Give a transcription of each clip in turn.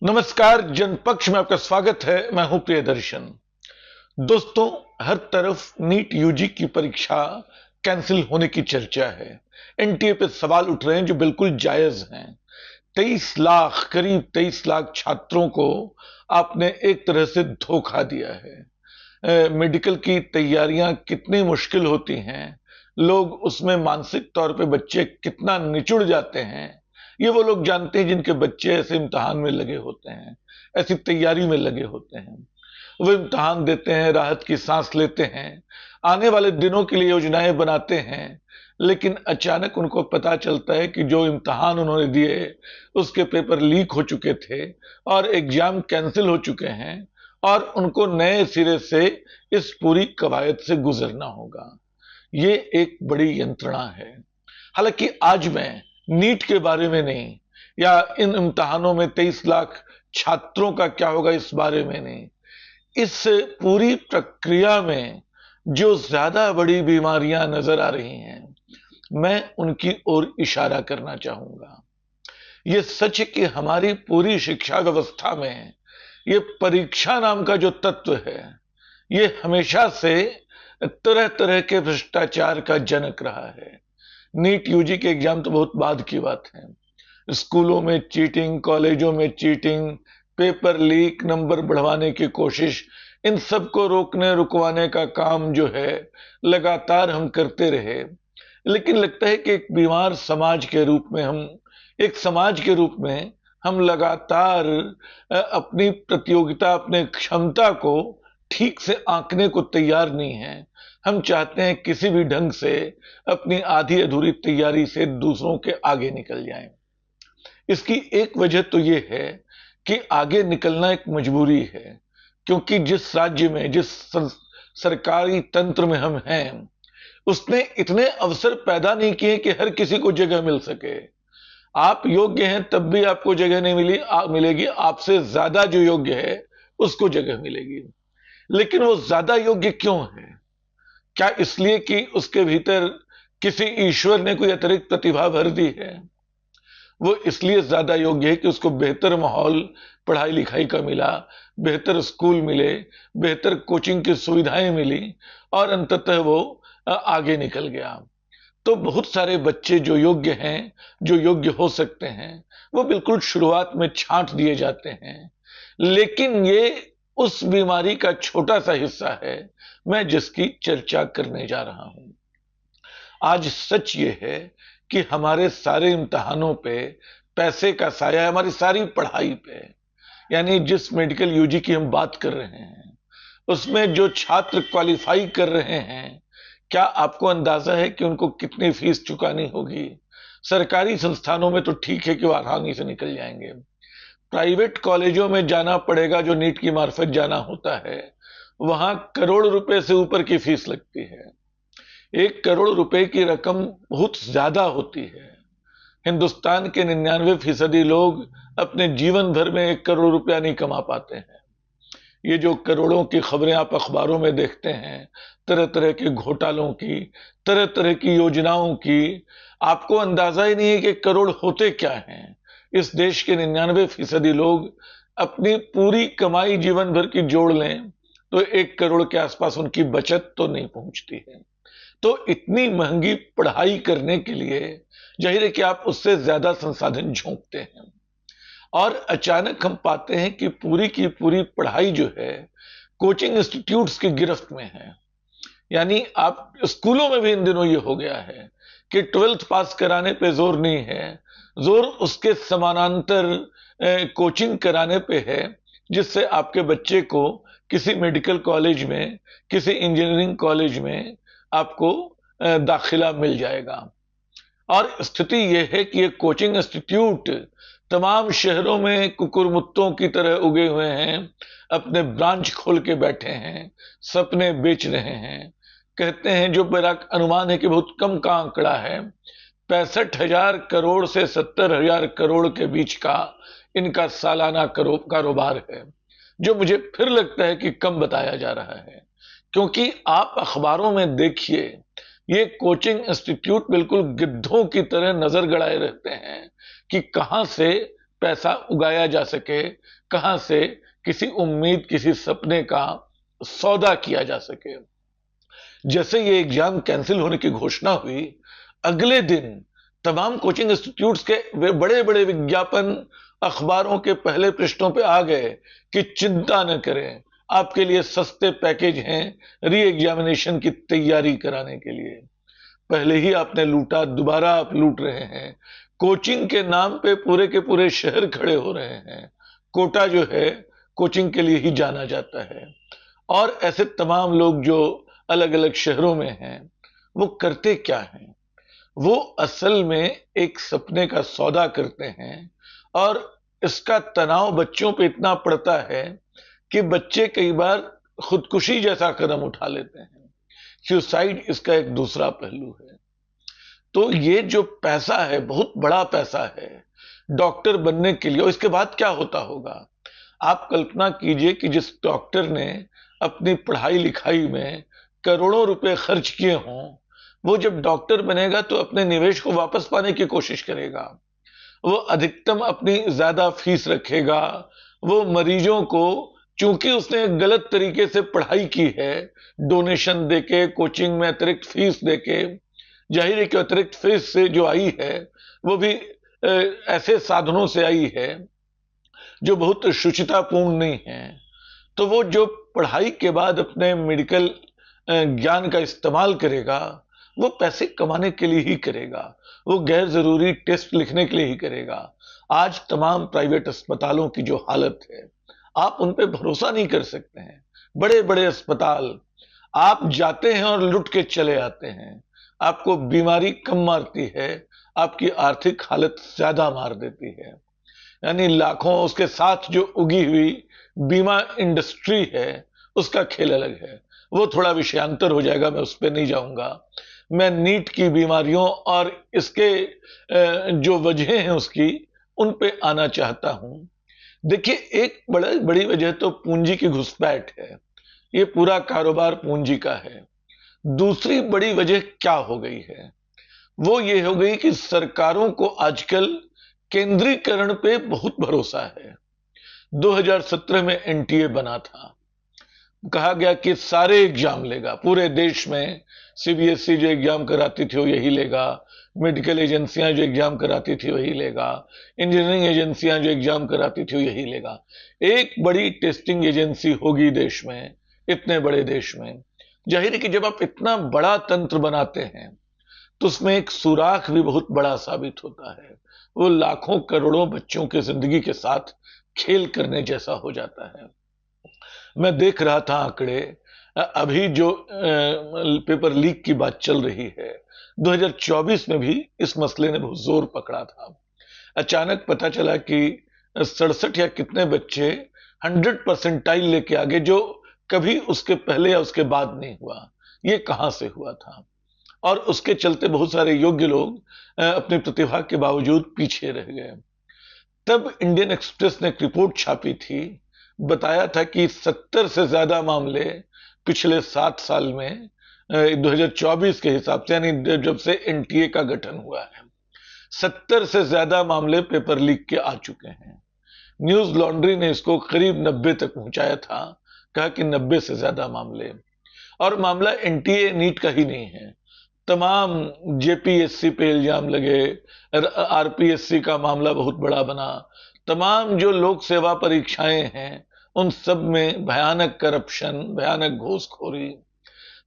नमस्कार, जनपक्ष में आपका स्वागत है। मैं हूं प्रियदर्शन। दोस्तों, हर तरफ नीट यूजी की परीक्षा कैंसिल होने की चर्चा है। एनटीए पे सवाल उठ रहे हैं जो बिल्कुल जायज हैं। 23 लाख, करीब 23 लाख छात्रों को आपने एक तरह से धोखा दिया है। मेडिकल की तैयारियां कितनी मुश्किल होती हैं, लोग उसमें मानसिक तौर पे बच्चे कितना निचुड़ जाते हैं, ये वो लोग जानते हैं जिनके बच्चे ऐसे इम्तिहान में लगे होते हैं, ऐसी तैयारी में लगे होते हैं। वो इम्तिहान देते हैं, राहत की सांस लेते हैं, आने वाले दिनों के लिए योजनाएं बनाते हैं, लेकिन अचानक उनको पता चलता है कि जो इम्तिहान उन्होंने दिए उसके पेपर लीक हो चुके थे और एग्जाम कैंसिल हो चुके हैं और उनको नए सिरे से इस पूरी कवायद से गुजरना होगा। ये एक बड़ी यंत्रणा है। हालांकि आज मैं नीट के बारे में नहीं, या इन इम्तिहानों में 23 लाख छात्रों का क्या होगा इस बारे में नहीं, इस पूरी प्रक्रिया में जो ज्यादा बड़ी बीमारियां नजर आ रही हैं, मैं उनकी ओर इशारा करना चाहूंगा। ये सच है कि हमारी पूरी शिक्षा व्यवस्था में ये परीक्षा नाम का जो तत्व है, ये हमेशा से तरह तरह के भ्रष्टाचार का जनक रहा है। नीट यूजी के एग्जाम तो बहुत बाद की बात है। स्कूलों में चीटिंग, कॉलेजों में चीटिंग, पेपर लीक, नंबर बढ़वाने की कोशिश, इन सब को रोकने रुकवाने का काम जो है लगातार हम करते रहे। लेकिन लगता है कि एक बीमार समाज के रूप में हम लगातार अपनी प्रतियोगिता, अपने क्षमता को ठीक से आंकने को तैयार नहीं है। हम चाहते हैं किसी भी ढंग से अपनी आधी अधूरी तैयारी से दूसरों के आगे निकल जाएं। इसकी एक वजह तो ये है कि आगे निकलना एक मजबूरी है, क्योंकि जिस राज्य में, जिस सरकारी तंत्र में हम हैं, उसने इतने अवसर पैदा नहीं किए कि हर किसी को जगह मिल सके। आप योग्य हैं तब भी आपको जगह नहीं मिलेगी। आपसे ज्यादा जो योग्य है उसको जगह मिलेगी। लेकिन वो ज्यादा योग्य क्यों है? क्या इसलिए कि उसके भीतर किसी ईश्वर ने कोई अतिरिक्त प्रतिभा भर दी है? वो इसलिए ज्यादा योग्य है कि उसको बेहतर माहौल पढ़ाई लिखाई का मिला, बेहतर स्कूल मिले, बेहतर कोचिंग की सुविधाएं मिली और अंततः वो आगे निकल गया। तो बहुत सारे बच्चे जो योग्य हैं, जो योग्य हो सकते हैं, वो बिल्कुल शुरुआत में छांट दिए जाते हैं। लेकिन ये उस बीमारी का छोटा सा हिस्सा है मैं जिसकी चर्चा करने जा रहा हूं। आज सच ये है कि हमारे सारे इम्तिहानों पे पैसे का साया है, हमारी सारी पढ़ाई पे। यानी जिस मेडिकल यूजी की हम बात कर रहे हैं, उसमें जो छात्र क्वालिफाई कर रहे हैं, क्या आपको अंदाजा है कि उनको कितनी फीस चुकानी होगी? सरकारी संस्थानों में तो ठीक है कि वो आसानी से निकल जाएंगे। प्राइवेट कॉलेजों में जाना पड़ेगा, जो नीट की मार्फत जाना होता है, वहां करोड़ रुपए से ऊपर की फीस लगती है। 1 करोड़ रुपए की रकम बहुत ज्यादा होती है। हिंदुस्तान के 99% लोग अपने जीवन भर में 1 करोड़ रुपया नहीं कमा पाते हैं। ये जो करोड़ों की खबरें आप अखबारों में देखते हैं, तरह तरह के घोटालों की, तरह तरह की योजनाओं की, आपको अंदाजा ही नहीं है कि करोड़ होते क्या हैं। इस देश के 99% लोग अपनी पूरी कमाई जीवन भर की जोड़ लें तो 1 करोड़ के आसपास उनकी बचत तो नहीं पहुंचती है। तो इतनी महंगी पढ़ाई करने के लिए जाहिर है कि आप उससे ज्यादा संसाधन झोंकते हैं। और अचानक हम पाते हैं कि पूरी की पूरी पढ़ाई जो है कोचिंग इंस्टीट्यूट्स की गिरफ्त में है। यानी आप स्कूलों में भी इन दिनों ये हो गया है कि 12th पास कराने पे जोर नहीं है, जोर उसके समानांतर कोचिंग कराने पे है, जिससे आपके बच्चे को किसी मेडिकल कॉलेज में, किसी इंजीनियरिंग कॉलेज में आपको दाखिला मिल जाएगा। और स्थिति यह है कि ये कोचिंग इंस्टीट्यूट तमाम शहरों में कुकुरमुत्तों की तरह उगे हुए हैं, अपने ब्रांच खोल के बैठे हैं, सपने बेच रहे हैं। कहते हैं, जो मेरा अनुमान है कि बहुत कम का आंकड़ा है, 65,000 करोड़ से 70,000 करोड़ के बीच का इनका सालाना कारोबार है, जो मुझे फिर लगता है कि कम बताया जा रहा है। क्योंकि आप अखबारों में देखिए, ये कोचिंग इंस्टीट्यूट बिल्कुल गिद्धों की तरह नजर गड़ाए रहते हैं कि कहां से पैसा उगाया जा सके, कहां से किसी उम्मीद, किसी सपने का सौदा किया जा सके। जैसे ये एग्जाम कैंसिल होने की घोषणा हुई, अगले दिन तमाम कोचिंग इंस्टीट्यूट्स के बड़े बड़े विज्ञापन अखबारों के पहले पृष्ठों पे आ गए कि चिंता न करें, आपके लिए सस्ते पैकेज हैं री एग्जामिनेशन की तैयारी कराने के लिए। पहले ही आपने लूटा, दोबारा आप लूट रहे हैं। कोचिंग के नाम पे पूरे के पूरे शहर खड़े हो रहे हैं। कोटा जो है कोचिंग के लिए ही जाना जाता है। और ऐसे तमाम लोग जो अलग अलग शहरों में हैं, वो करते क्या हैं? वो असल में एक सपने का सौदा करते हैं और इसका तनाव बच्चों पे इतना पड़ता है कि बच्चे कई बार खुदकुशी जैसा कदम उठा लेते हैं। सुसाइड इसका एक दूसरा पहलू है। तो ये जो पैसा है, बहुत बड़ा पैसा है डॉक्टर बनने के लिए, और इसके बाद क्या होता होगा? आप कल्पना कीजिए कि जिस डॉक्टर ने अपनी पढ़ाई लिखाई में करोड़ों रुपए खर्च किए हों, वो जब डॉक्टर बनेगा तो अपने निवेश को वापस पाने की कोशिश करेगा। वो अधिकतम अपनी ज्यादा फीस रखेगा। वो मरीजों को, चूंकि उसने गलत तरीके से पढ़ाई की है, डोनेशन देके, कोचिंग में अतिरिक्त फीस देके, जाहिर है कि अतिरिक्त फीस से जो आई है वो भी ऐसे साधनों से आई है जो बहुत शुचितापूर्ण नहीं है। तो वो जो पढ़ाई के बाद अपने मेडिकल ज्ञान का इस्तेमाल करेगा, वो पैसे कमाने के लिए ही करेगा। वो गैर जरूरी टेस्ट लिखने के लिए ही करेगा। आज तमाम प्राइवेट अस्पतालों की जो हालत है, आप उन पे भरोसा नहीं कर सकते हैं। बड़े बड़े अस्पताल, आप जाते हैं और लुट के चले आते हैं। आपको बीमारी कम मारती है, आपकी आर्थिक हालत ज्यादा मार देती है। यानी लाखों, उसके साथ जो उगी हुई बीमा इंडस्ट्री है, उसका खेल अलग है। वो थोड़ा विषयांतर हो जाएगा, मैं उस पर नहीं जाऊंगा। मैं नीट की बीमारियों और इसके जो वजह हैं उसकी, उन पे आना चाहता हूं। देखिए, एक बड़ी वजह तो पूंजी की घुसपैठ है। ये पूरा कारोबार पूंजी का है। दूसरी बड़ी वजह क्या हो गई है? वो ये हो गई कि सरकारों को आजकल केंद्रीकरण पे बहुत भरोसा है। 2017 में एनटीए बना था, कहा गया कि सारे एग्जाम लेगा पूरे देश में। सीबीएसई जो एग्जाम कराती थी वो यही लेगा, मेडिकल एजेंसियां जो एग्जाम कराती थी वही लेगा, इंजीनियरिंग एजेंसियां जो एग्जाम कराती थी वो यही लेगा। एक बड़ी टेस्टिंग एजेंसी होगी देश में, इतने बड़े देश में। जाहिर है कि जब आप इतना बड़ा तंत्र बनाते हैं तो उसमें एक सुराख भी बहुत बड़ा साबित होता है। वो लाखों करोड़ों बच्चों की जिंदगी के साथ खेल करने जैसा हो जाता है। मैं देख रहा था आंकड़े, अभी जो पेपर लीक की बात चल रही है, 2024 में भी इस मसले ने बहुत जोर पकड़ा था। अचानक पता चला कि 67 या कितने बच्चे 100 परसेंटाइल लेके आ गए, जो कभी उसके पहले या उसके बाद नहीं हुआ। ये कहां से हुआ था? और उसके चलते बहुत सारे योग्य लोग अपनी प्रतिभा के बावजूद पीछे रह गए। तब इंडियन एक्सप्रेस ने एक रिपोर्ट छापी थी, बताया था कि 70 से ज्यादा मामले पिछले 7 साल में 2024 के हिसाब से, यानी जब से एनटीए का गठन हुआ है, 70 से ज्यादा मामले पेपर लीक के आ चुके हैं। न्यूज लॉन्ड्री ने इसको करीब 90 तक पहुंचाया था, कहा कि 90 से ज्यादा मामले। और मामला एनटीए नीट का ही नहीं है, तमाम जेपीएससी पे इल्जाम लगे, आरपीएससी का मामला बहुत बड़ा बना, तमाम जो लोक सेवा परीक्षाएं हैं उन सब में भयानक करप्शन, भयानक घूसखोरी।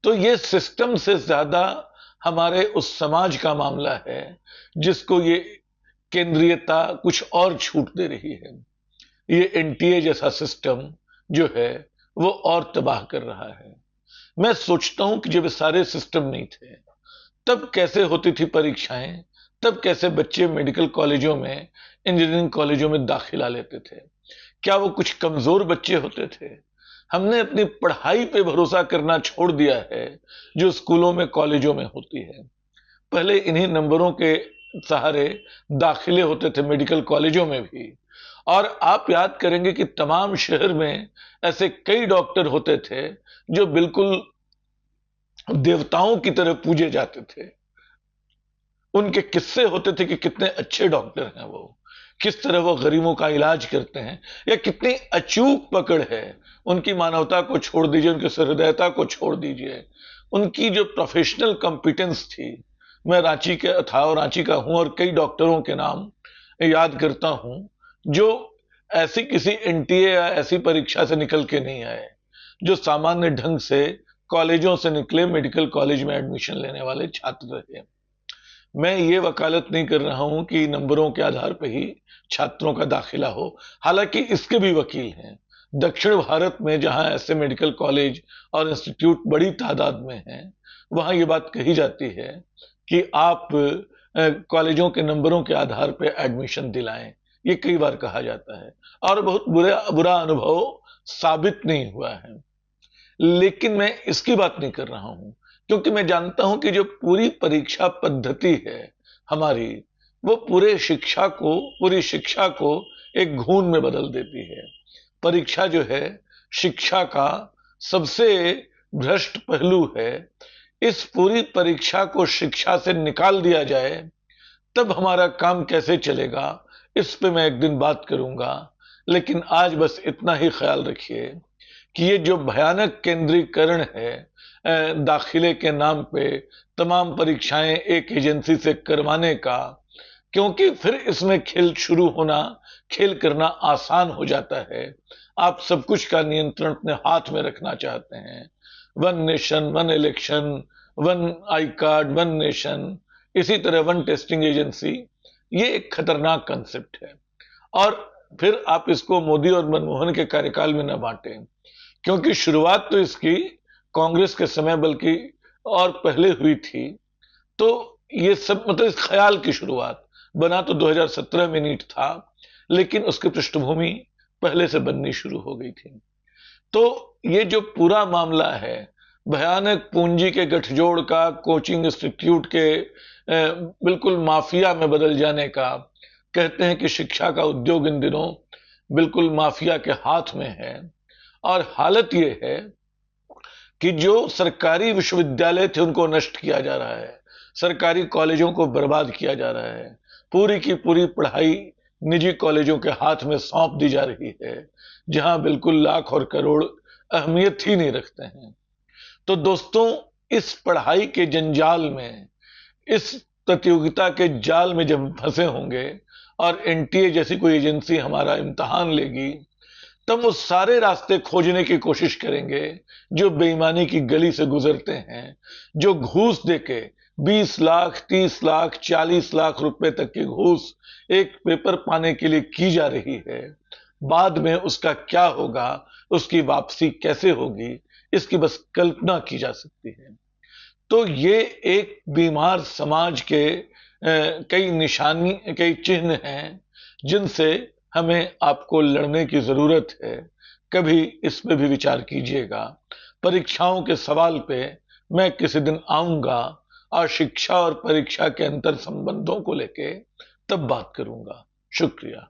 तो ये सिस्टम से ज्यादा हमारे उस समाज का मामला है जिसको ये केंद्रीयता कुछ और छूट दे रही है। ये एनटीए जैसा सिस्टम जो है वो और तबाह कर रहा है। मैं सोचता हूं कि जब सारे सिस्टम नहीं थे तब कैसे होती थी परीक्षाएं, तब कैसे बच्चे मेडिकल कॉलेजों में, इंजीनियरिंग कॉलेजों में दाखिला लेते थे। क्या वो कुछ कमजोर बच्चे होते थे? हमने अपनी पढ़ाई पे भरोसा करना छोड़ दिया है जो स्कूलों में, कॉलेजों में होती है। पहले इन्हीं नंबरों के सहारे दाखिले होते थे मेडिकल कॉलेजों में भी। और आप याद करेंगे कि तमाम शहर में ऐसे कई डॉक्टर होते थे जो बिल्कुल देवताओं की तरह पूजे जाते थे। उनके किस्से होते थे कि कितने अच्छे डॉक्टर हैं वो। किस तरह वो गरीबों का इलाज करते हैं, या कितनी अचूक पकड़ है। उनकी मानवता को छोड़ दीजिए, उनकी सहृदयता को छोड़ दीजिए, उनकी जो प्रोफेशनल कॉम्पिटेंस थी। मैं रांची के था और रांची का हूं, और कई डॉक्टरों के नाम याद करता हूं जो ऐसी किसी एनटीए या ऐसी परीक्षा से निकल के नहीं आए, जो सामान्य ढंग से कॉलेजों से निकले मेडिकल कॉलेज में एडमिशन लेने वाले छात्र रहे। मैं ये वकालत नहीं कर रहा हूं कि नंबरों के आधार पर ही छात्रों का दाखिला हो, हालांकि इसके भी वकील हैं। दक्षिण भारत में जहां ऐसे मेडिकल कॉलेज और इंस्टीट्यूट बड़ी तादाद में हैं, वहां ये बात कही जाती है कि आप कॉलेजों के नंबरों के आधार पर एडमिशन दिलाएं। ये कई बार कहा जाता है और बहुत बुरा अनुभव साबित नहीं हुआ है। लेकिन मैं इसकी बात नहीं कर रहा हूं, क्योंकि मैं जानता हूं कि जो पूरी परीक्षा पद्धति है हमारी, वो पूरी शिक्षा को एक घून में बदल देती है। परीक्षा जो है शिक्षा का सबसे भ्रष्ट पहलू है। इस पूरी परीक्षा को शिक्षा से निकाल दिया जाए, तब हमारा काम कैसे चलेगा, इस पे मैं एक दिन बात करूंगा। लेकिन आज बस इतना ही ख्याल रखिए कि ये जो भयानक केंद्रीकरण है दाखिले के नाम पे तमाम परीक्षाएं एक एजेंसी से करवाने का, क्योंकि फिर इसमें खेल करना आसान हो जाता है। आप सब कुछ का नियंत्रण अपने हाथ में रखना चाहते हैं। One nation one election, one I card one nation, इसी तरह वन टेस्टिंग एजेंसी, ये एक खतरनाक कंसेप्ट है। और फिर आप इसको मोदी और मनमोहन के कार्यकाल में न बांटें, क्योंकि शुरुआत तो इसकी कांग्रेस के समय बल्कि और पहले हुई थी। तो ये सब मतलब इस ख्याल की शुरुआत बना तो 2017 में नीट था, लेकिन उसकी पृष्ठभूमि पहले से बननी शुरू हो गई थी। तो ये जो पूरा मामला है भयानक पूंजी के गठजोड़ का, कोचिंग इंस्टीट्यूट के बिल्कुल माफिया में बदल जाने का, कहते हैं कि शिक्षा का उद्योग इन दिनों बिल्कुल माफिया के हाथ में है। और हालत ये है कि जो सरकारी विश्वविद्यालय थे उनको नष्ट किया जा रहा है, सरकारी कॉलेजों को बर्बाद किया जा रहा है, पूरी की पूरी पढ़ाई निजी कॉलेजों के हाथ में सौंप दी जा रही है, जहां बिल्कुल लाख और करोड़ अहमियत ही नहीं रखते हैं। तो दोस्तों, इस पढ़ाई के जंजाल में, इस प्रतियोगिता के जाल में जब फंसे होंगे और एनटीए जैसी कोई एजेंसी हमारा इम्तिहान लेगी, तब वो सारे रास्ते खोजने की कोशिश करेंगे जो बेईमानी की गली से गुजरते हैं, जो घूस देके 20 लाख 30 लाख 40 लाख रुपए तक की घूस एक पेपर पाने के लिए की जा रही है। बाद में उसका क्या होगा, उसकी वापसी कैसे होगी, इसकी बस कल्पना की जा सकती है। तो ये एक बीमार समाज के कई चिन्ह हैं जिनसे हमें आपको लड़ने की जरूरत है। कभी इस पे भी विचार कीजिएगा। परीक्षाओं के सवाल पे मैं किसी दिन आऊंगा और शिक्षा और परीक्षा के अंतर संबंधों को लेके तब बात करूंगा। शुक्रिया।